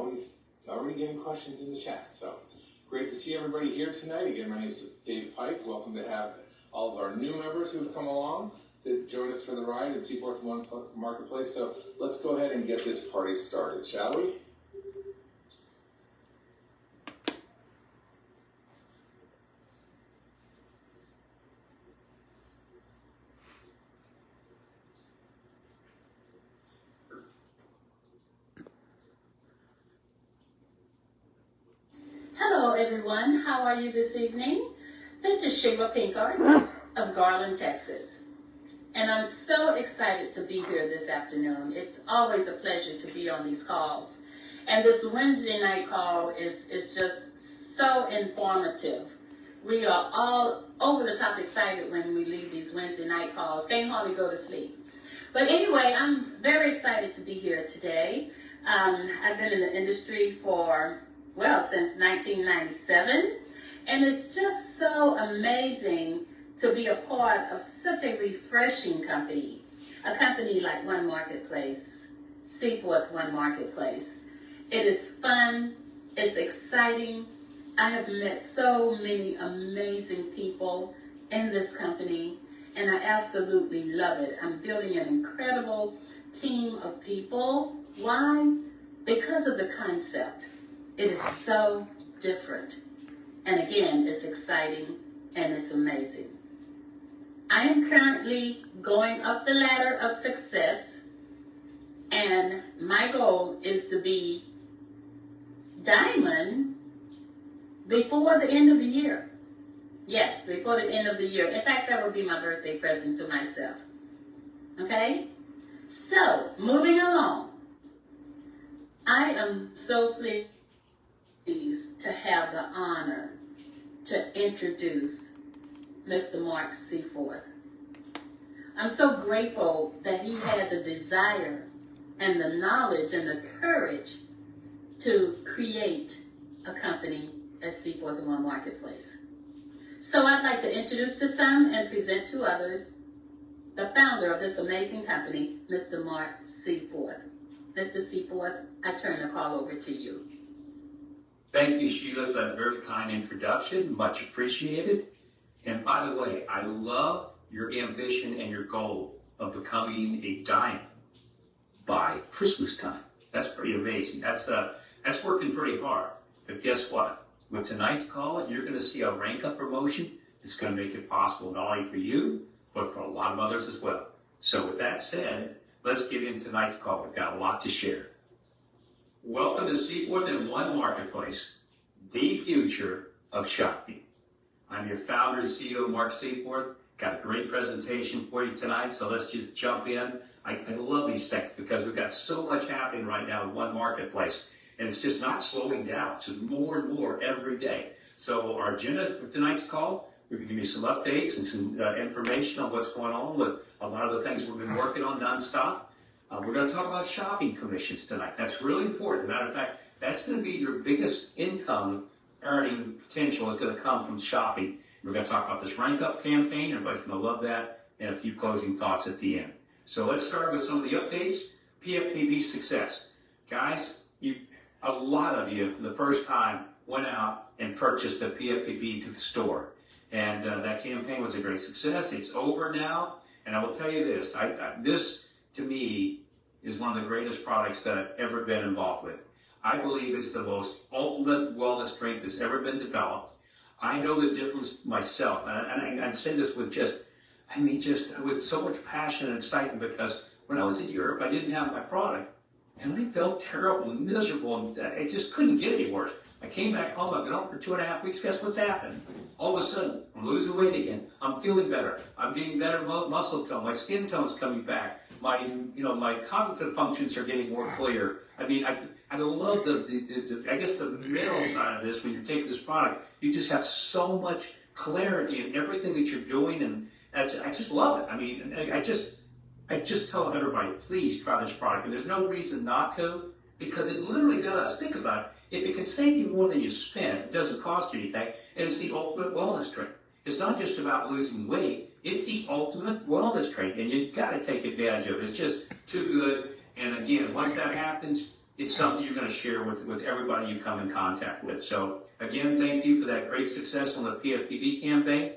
Sally's already getting questions in the chat. So great to see everybody here tonight. Again, my name is Dave Pike. Welcome to have all of our new members who've come along to join us for the ride at CForth One Marketplace. So let's go ahead and get this party started, shall we? Hello everyone, how are you this evening? This is Sheila Pinkard of Garland, Texas. And I'm so excited to be here this afternoon. It's always a pleasure to be on these calls. And this Wednesday night call is just so informative. We are all over the top excited when we leave these Wednesday night calls. Can't hardly go to sleep. But anyway, I'm very excited to be here today. I've been in the industry for since 1997, and it's just so amazing to be a part of such a refreshing company, a company like One Marketplace, CForth One Marketplace. It is fun, it's exciting. I have met so many amazing people in this company, and I absolutely love it. I'm building an incredible team of people. Why? Because of the concept. It is so different. And again, it's exciting and it's amazing. I am currently going up the ladder of success, and my goal is to be diamond before the end of the year. Yes, before the end of the year. In fact, that would be my birthday present to myself. Okay? So, moving along. I am so pleased to have the honor to introduce Mr. Mark CForth. I'm so grateful that he had the desire and the knowledge and the courage to create a company as CForth One Marketplace. So I'd like to introduce to some and present to others the founder of this amazing company, Mr. Mark CForth. Mr. CForth, I turn the call over to you. Thank you, Sheila, for that very kind introduction. Much appreciated. And by the way, I love your ambition and your goal of becoming a diamond by Christmas time. That's pretty amazing. That's working pretty hard. But guess what? With tonight's call, you're going to see a rank-up promotion. It's going to make it possible not only for you, but for a lot of others as well. So with that said, let's get into tonight's call. We've got a lot to share. Welcome to CForth One Marketplace, the future of shopping. I'm your founder and CEO, Mark CForth. Got a great presentation for you tonight, so let's just jump in. I love these things because we've got so much happening right now in One Marketplace, and it's just not slowing down. It's more and more every day. So our agenda for tonight's call, we're going to give you some updates and some information on what's going on with a lot of the things we've been working on nonstop. We're going to talk about shopping commissions tonight. That's really important. Matter of fact, that's going to be your biggest income earning potential is going to come from shopping. We're going to talk about this rank up campaign. Everybody's going to love that, and a few closing thoughts at the end. So let's start with some of the updates. PFPB success. Guys, a lot of you, for the first time, went out and purchased the PFPB to the store. And that campaign was a great success. It's over now. And I will tell you this, this to me is one of the greatest products that I've ever been involved with. I believe it's the most ultimate wellness drink that's ever been developed. I know the difference myself, and I say this with just with so much passion and excitement, because when I was in Europe, I didn't have my product, and I felt terrible and miserable, and I just couldn't get any worse. I came back home, I've been home for 2.5 weeks, guess what's happened? All of a sudden, I'm losing weight again. I'm feeling better. I'm getting better muscle tone. My skin tone's coming back. My cognitive functions are getting more clear. I mean, I love the mental side of this. When you're taking this product, you just have so much clarity in everything that you're doing, and I just love it. I mean, I just tell everybody, please try this product, and there's no reason not to, because it literally does. Think about it. If it can save you more than you spend, it doesn't cost you anything, and it's the ultimate wellness drink. It's not just about losing weight. It's the ultimate wellness drink, and you've got to take advantage of it. It's just too good. And again, once that happens, it's something you're going to share with everybody you come in contact with. So again, thank you for that great success on the PFPB campaign.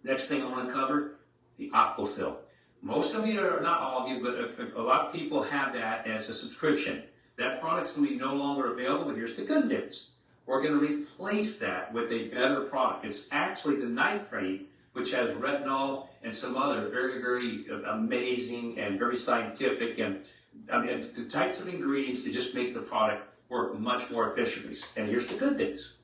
Next thing I want to cover, the Aquafill. Most of you, or not all of you, but a lot of people have that as a subscription. That product's going to be no longer available, but here's the good news. We're going to replace that with a better product. It's actually the nitrate, which has retinol and some other very, very amazing and very scientific and the types of ingredients to just make the product work much more efficiently. And here's the good news.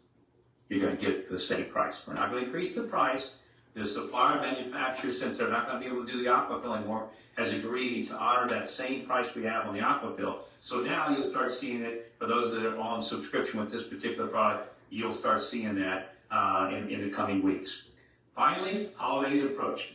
You're going to get it for the same price. We're not going to increase the price. The supplier manufacturer, since they're not going to be able to do the Aquafill anymore, has agreed to honor that same price we have on the Aquafill. So now you'll start seeing it, for those that are on subscription with this particular product, you'll start seeing that in the coming weeks. Finally, holidays approaching.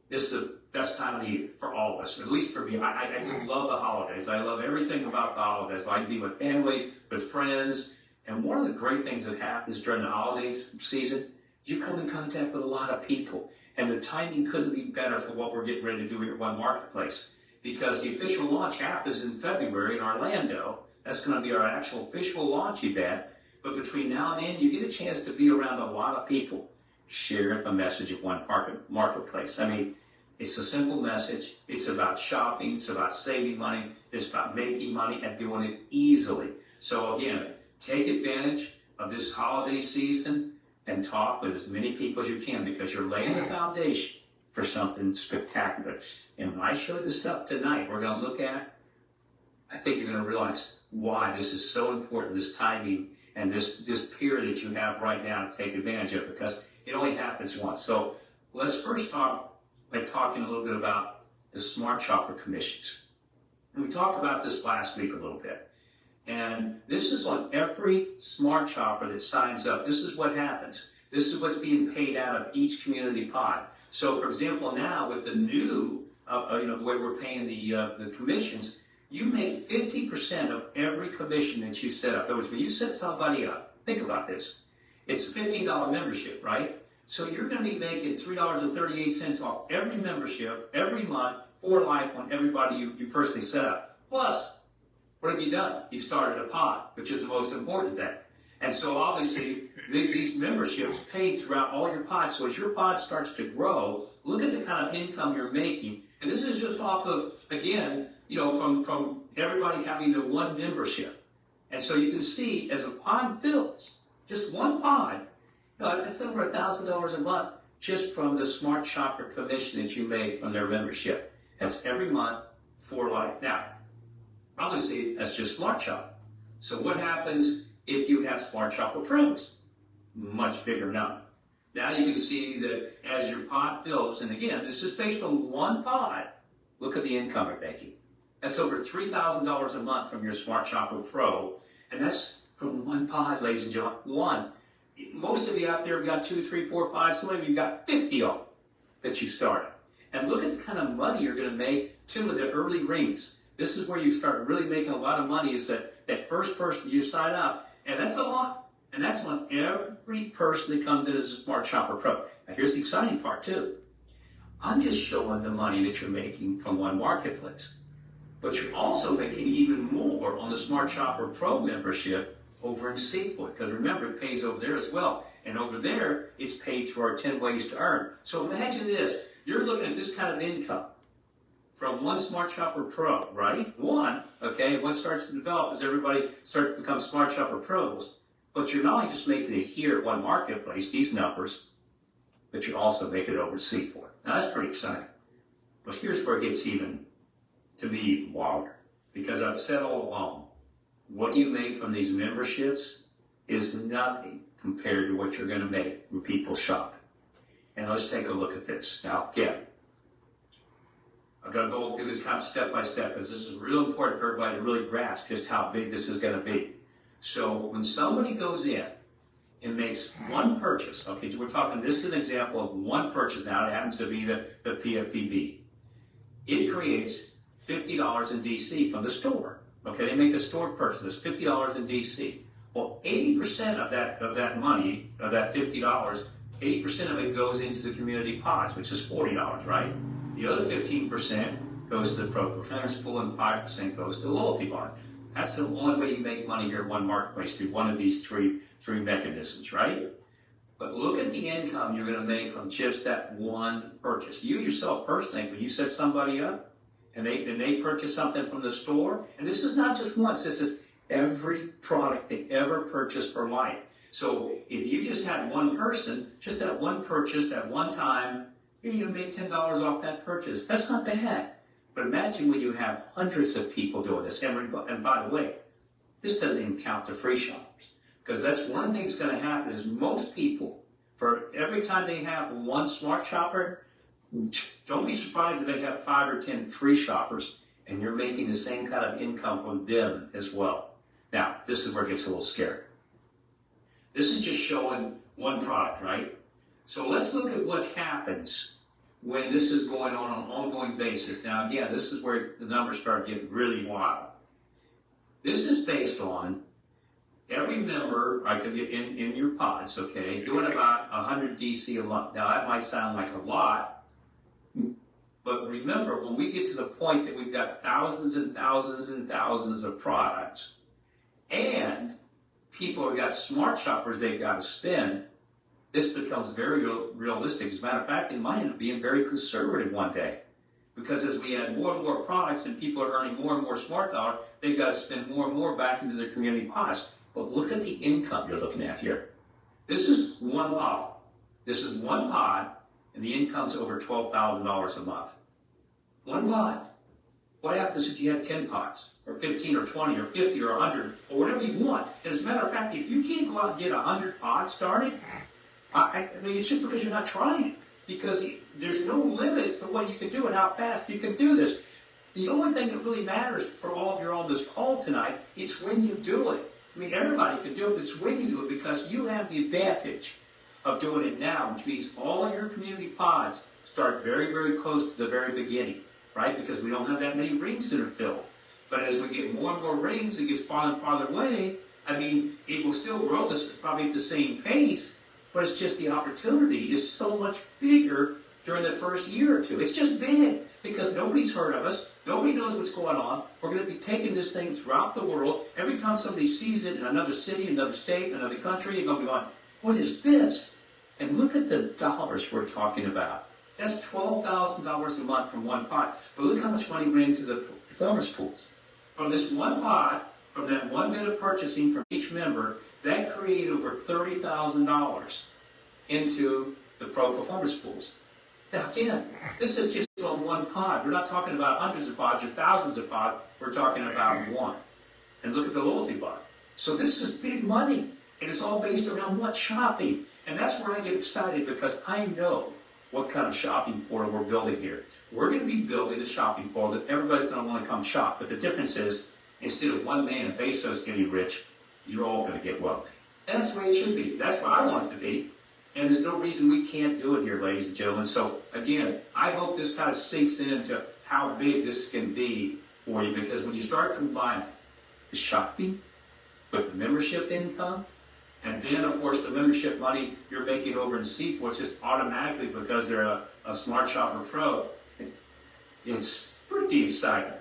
This is the best time of the year for all of us, at least for me. I just love the holidays. I love everything about the holidays. I like to be with family, with friends. And one of the great things that happens during the holidays season, you come in contact with a lot of people. And the timing couldn't be better for what we're getting ready to do here at One Marketplace. Because the official launch happens in February in Orlando. That's going to be our actual official launch event. But between now and then, you get a chance to be around a lot of people. Share the message of One Marketplace. I mean, it's a simple message. It's about shopping. It's about saving money. It's about making money and doing it easily. So again, take advantage of this holiday season and talk with as many people as you can, because you're laying the foundation for something spectacular. And when I show you the stuff tonight we're going to look at, I think you're going to realize why this is so important, this timing and this period that you have right now to take advantage of, because it only happens once. So let's first start by talking a little bit about the Smart Shopper commissions. And we talked about this last week a little bit. And this is on every Smart Shopper that signs up. This is what happens. This is what's being paid out of each community pot. So, for example, now with the new, the way we're paying the commissions, you make 50% of every commission that you set up. In other words, when you set somebody up, think about this. It's a $15 membership, right? So you're going to be making $3.38 off every membership every month for life on everybody you personally set up. Plus, what have you done? You started a pot, which is the most important thing. And so obviously, these memberships pay throughout all your pots. So as your pot starts to grow, look at the kind of income you're making. And this is just off of, again, from everybody having the one membership. And so you can see as a pod fills, just one pod, that's over $1,000 a month just from the Smart Shopper commission that you made from their membership. That's every month for life. Now, obviously, that's just Smart Shopper. So what happens if you have Smart Shopper Pros? Much bigger number. Now you can see that as your pot fills, and again, this is based on one pot, look at the income you're making. That's over $3,000 a month from your Smart Shopper Pro, and that's from one pot, ladies and gentlemen, one. Most of you out there have got 2, 3, 4, 5, some of you got 50 of them that you started. And look at the kind of money you're going to make, too, with the early rings. This is where you start really making a lot of money, is that first person you sign up, and that's a lot. And that's on every person that comes in as a Smart Shopper Pro. Now, here's the exciting part, too. I'm just showing the money that you're making from One Marketplace. But you're also making even more on the Smart Shopper Pro membership over in CForth, because remember, it pays over there as well. And over there, it's paid through our 10 ways to earn. So imagine this. You're looking at this kind of income from one Smart Shopper Pro, right? One, okay, what starts to develop as everybody starts to become Smart Shopper Pros. But you're not only just making it here at One Marketplace, these numbers, but you're also making it over to CForth. Now, that's pretty exciting. But here's where it gets even, to me, even wilder. Because I've said all along, what you make from these memberships is nothing compared to what you're going to make when people shop. And let's take a look at this. Now, again, I'm going to go through this kind of step by step, because this is real important for everybody to really grasp just how big this is going to be. So when somebody goes in and makes one purchase, okay, we're talking, this is an example of one purchase now, it happens to be the PFPB. It creates $50 in DC from the store. Okay, they make a store purchase, $50 in DC. Well, 80% of that money, of that $50, 80% of it goes into the community pots, which is $40, right? The other 15% goes to the Pro Performance Pool and 5% goes to the loyalty bonds. That's the only way you make money here at One Marketplace, through one of these three mechanisms, right? But look at the income you're going to make from just that one purchase. You yourself personally, when you set somebody up and they purchase something from the store, and this is not just once, this is every product they ever purchased for life. So if you just had one person, just that one purchase at one time, you're going to make $10 off that purchase. That's not bad. But imagine when you have hundreds of people doing this. And by the way, this doesn't even count the free shoppers. Because that's one thing that's going to happen is most people, for every time they have one smart shopper, don't be surprised if they have 5 or 10 free shoppers, and you're making the same kind of income from them as well. Now, this is where it gets a little scary. This is just showing one product, right? So let's look at what happens when this is going on an ongoing basis. Now, again, this is where the numbers start getting really wild. This is based on every member, I could get in your pods, okay, doing about 100 DC a month. Now, that might sound like a lot, but remember, when we get to the point that we've got thousands and thousands and thousands of products, and people have got smart shoppers they've got to spend, this becomes very realistic. As a matter of fact, it might end up being very conservative one day. Because as we add more and more products and people are earning more and more smart dollar, they've got to spend more and more back into their community pods. But look at the income you're looking at here. This is one pod. This is one pod, and the income's over $12,000 a month. One pod. What happens if you had 10 pods, or 15, or 20, or 50, or 100, or whatever you want? And as a matter of fact, if you can't go out and get 100 pods started, I mean, it's just because you're not trying. Because there's no limit to what you can do and how fast you can do this. The only thing that really matters for all of you on this call tonight, it's when you do it. I mean, everybody can do it, but it's when you do it, because you have the advantage of doing it now, which means all of your community pods start very, very close to the very beginning, right? Because we don't have that many rings that are filled. But as we get more and more rings, it gets farther and farther away. I mean, it will still grow this probably at the same pace, but it's just the opportunity is so much bigger during the first year or two. It's just big because nobody's heard of us. Nobody knows what's going on. We're going to be taking this thing throughout the world. Every time somebody sees it in another city, another state, another country, you're going to be going, what is this? And look at the dollars we're talking about. That's $12,000 a month from one pot. But look how much money went into the performance pools. From this one pot, from that one bit of purchasing from each member, that created over $30,000 into the pro performance pools. Now again, this is just on one pod. We're not talking about hundreds of pods or thousands of pods. We're talking about one. And look at the loyalty bond. So this is big money. And it's all based around what? Shopping. And that's where I get excited, because I know what kind of shopping portal we're building here. We're going to be building a shopping portal that everybody's going to want to come shop. But the difference is, instead of one man and Bezos getting rich, you're all going to get wealthy. And that's the way it should be. That's what I want it to be. And there's no reason we can't do it here, ladies and gentlemen. So, again, I hope this kind of sinks into how big this can be for you, because when you start combining the shopping with the membership income, and then, of course, the membership money you're making over in CForth just automatically because they're a Smart Shopper Pro, it's pretty exciting.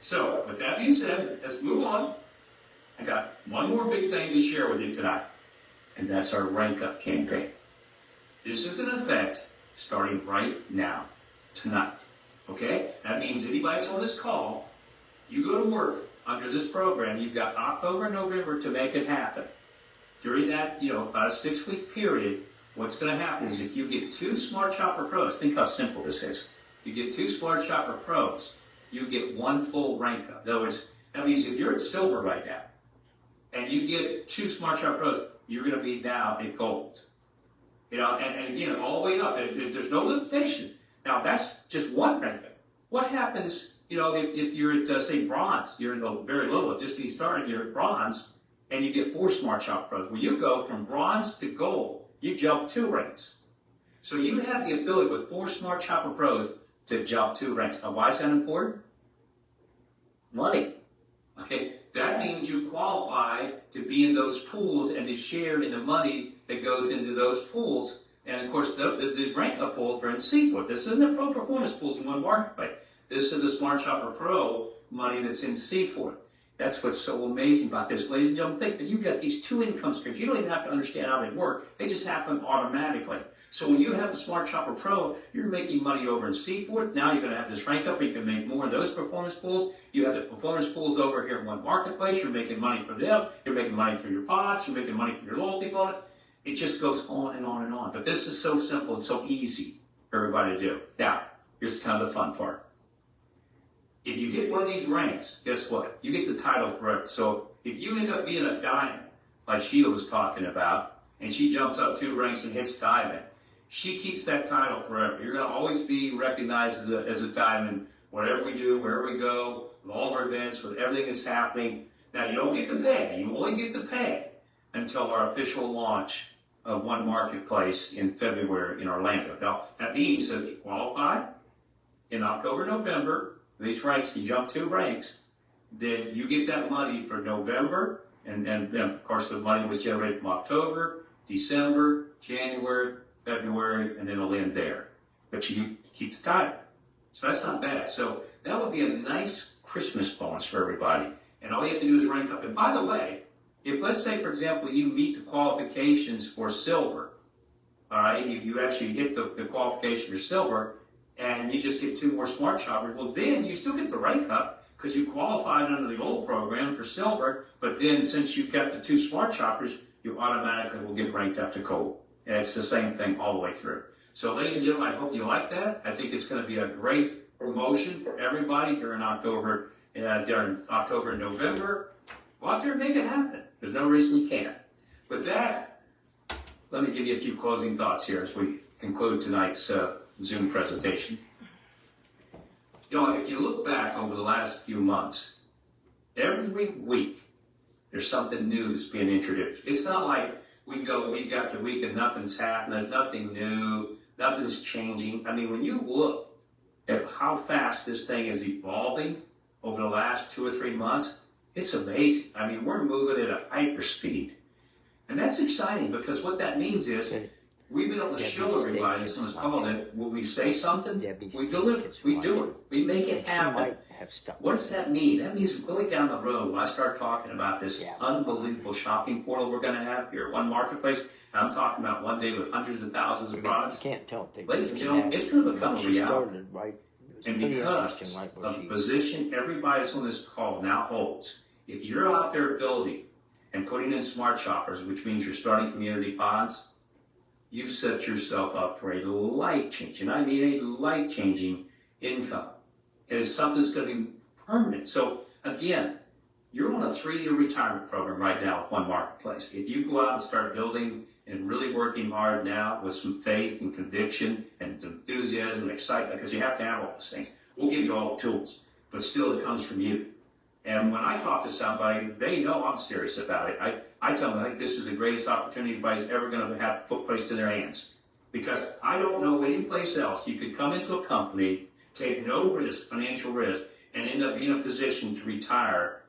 So, with that being said, let's move on. I got one more big thing to share with you tonight, and that's our Rank Up campaign. This is in effect starting right now, tonight. Okay? That means anybody on this call, you go to work under this program, you've got October and November to make it happen. During that, about a 6-week period, what's going to happen is if you get 2 Smart Shopper Pros, think how simple this is. You get 2 Smart Shopper Pros, you get 1 full rank up. In other words, that means if you're at silver right now, and you get 2 Smart Shopper Pros, you're going to be now at gold. And again, all the way up. If there's no limitation. Now, that's just one rank up. What happens, if you're at, say, bronze, you're in the very low, just getting started, you're at bronze, and you get 4 Smart Shop Pros. When you go from bronze to gold, you jump 2 ranks. So you have the ability with 4 Smart Shopper Pros to jump 2 ranks. Now, why is that important? Money. Okay, that means you qualify to be in those pools and to share in the money that goes into those pools. And of course, these rank up pools are in CForth. This isn't a pro performance pools in One Marketplace. This is the Smart Shopper Pro money that's in CForth. That's what's so amazing about this, ladies and gentlemen. Think that you've got these two income streams. You don't even have to understand how they work. They just happen automatically. So when you have the Smart Shopper Pro, you're making money over in CForth. Now you're going to have this rank up. You can make more in those performance pools. You have the performance pools over here in one marketplace. You're making money for them. You're making money through your pods. You're making money from your loyalty bonus. It just goes on and on and on. But this is so simple and so easy for everybody to do. Now, here's kind of the fun part. If you get one of these ranks, guess what? You get the title forever. So if you end up being a diamond, like Sheila was talking about, and she jumps up 2 ranks and hits diamond, she keeps that title forever. You're going to always be recognized as a diamond, whatever we do, wherever we go, with all our events, with everything that's happening. Now, you don't get the pay. You only get the pay until our official launch of One Marketplace in February in Orlando. Now, that means that if you qualify in October, November, these ranks, you jump 2 ranks, then you get that money for November, and of course the money was generated from October, December, January, February, and then it'll end there. But you keep the title. So that's not bad. So that would be a nice Christmas bonus for everybody. And all you have to do is rank up. And by the way, if let's say, for example, you meet the qualifications for silver, all right, you actually hit the qualification for silver, and you just get 2 more Smart Shoppers, well, then you still get the rank up because you qualified under the old program for silver, but then since you've got the 2 Smart Shoppers, you automatically will get ranked up to gold. And it's the same thing all the way through. So, ladies and gentlemen, I hope you like that. I think it's going to be a great promotion for everybody during October and November. Go out there and make it happen. There's no reason you can't. With that, let me give you a few closing thoughts here as we conclude tonight's Zoom presentation. You know, if you look back over the last few months, every week there's something new that's being introduced. It's not like we go week after week and nothing's happened, there's nothing new, nothing's changing. I mean, when you look at how fast this thing is evolving over the last 2 or 3 months, it's amazing. I mean, we're moving at a hyper speed. And that's exciting because what that means is we've been able to show everybody on this call that when we say something, we deliver, we do it, we make it happen. What does that mean? That means going down the road, when I start talking about this unbelievable shopping portal we're going to have here, One Marketplace, and I'm talking about one day with hundreds of thousands of products. You can't tell if ladies and gentlemen, it's going to become a reality. And because of the position everybody on this call now holds, if you're out there building and putting in Smart Shoppers, which means you're starting community pods, you've set yourself up for a life-changing, I mean a life-changing income. And it's something that's going to be permanent. So, again, you're on a 3-year retirement program right now at One Marketplace. If you go out and start building and really working hard now with some faith and conviction and enthusiasm and excitement, because you have to have all those things, we'll give you all the tools, but still it comes from you. And when I talk to somebody, they know I'm serious about it. I tell them I think this is the greatest opportunity anybody's ever going to have put placed in their hands. Because I don't know any place else you could come into a company, take no risk, financial risk, and end up being in a position to retire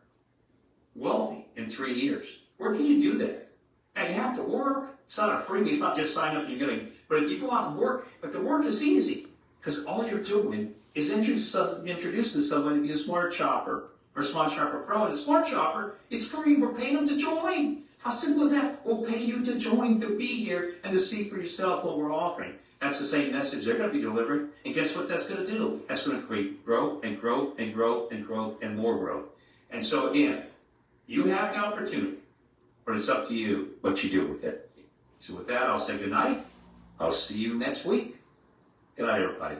wealthy in 3 years. Where can you do that? And you have to work. It's not a freebie. It's not just sign up and you're going to. But if you go out and work, but the work is easy because all you're doing is introducing somebody to be a Smart Shopper or Smart Shopper Pro. And a Smart Shopper, it's free. We're paying them to join. How simple is that? We'll pay you to join, to be here, and to see for yourself what we're offering. That's the same message they're going to be delivering. And guess what that's going to do? That's going to create growth and growth and growth and growth and more growth. And so, again, you have the opportunity, but it's up to you what you do with it. So with that, I'll say good night. I'll see you next week. Good night, everybody.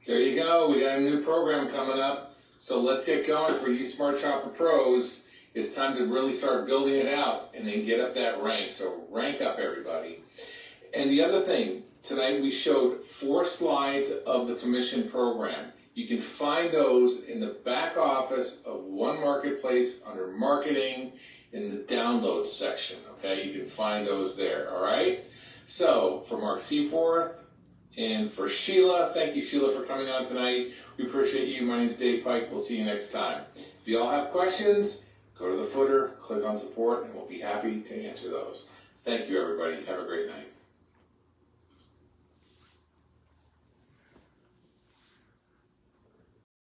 There you go. We got a new program coming up. So let's get going for you Smart Shopper Pros. It's time to really start building it out and then get up that rank. So rank up, everybody. And the other thing, tonight we showed 4 slides of the commission program. You can find those in the back office of One Marketplace under Marketing in the Downloads section, okay? You can find those there, all right? So for Mark CForth and for Sheila, thank you, Sheila, for coming on tonight. We appreciate you. My name's Dave Pike. We'll see you next time. If you all have questions, go to the footer, click on support, and we'll be happy to answer those. Thank you, everybody. Have a great night.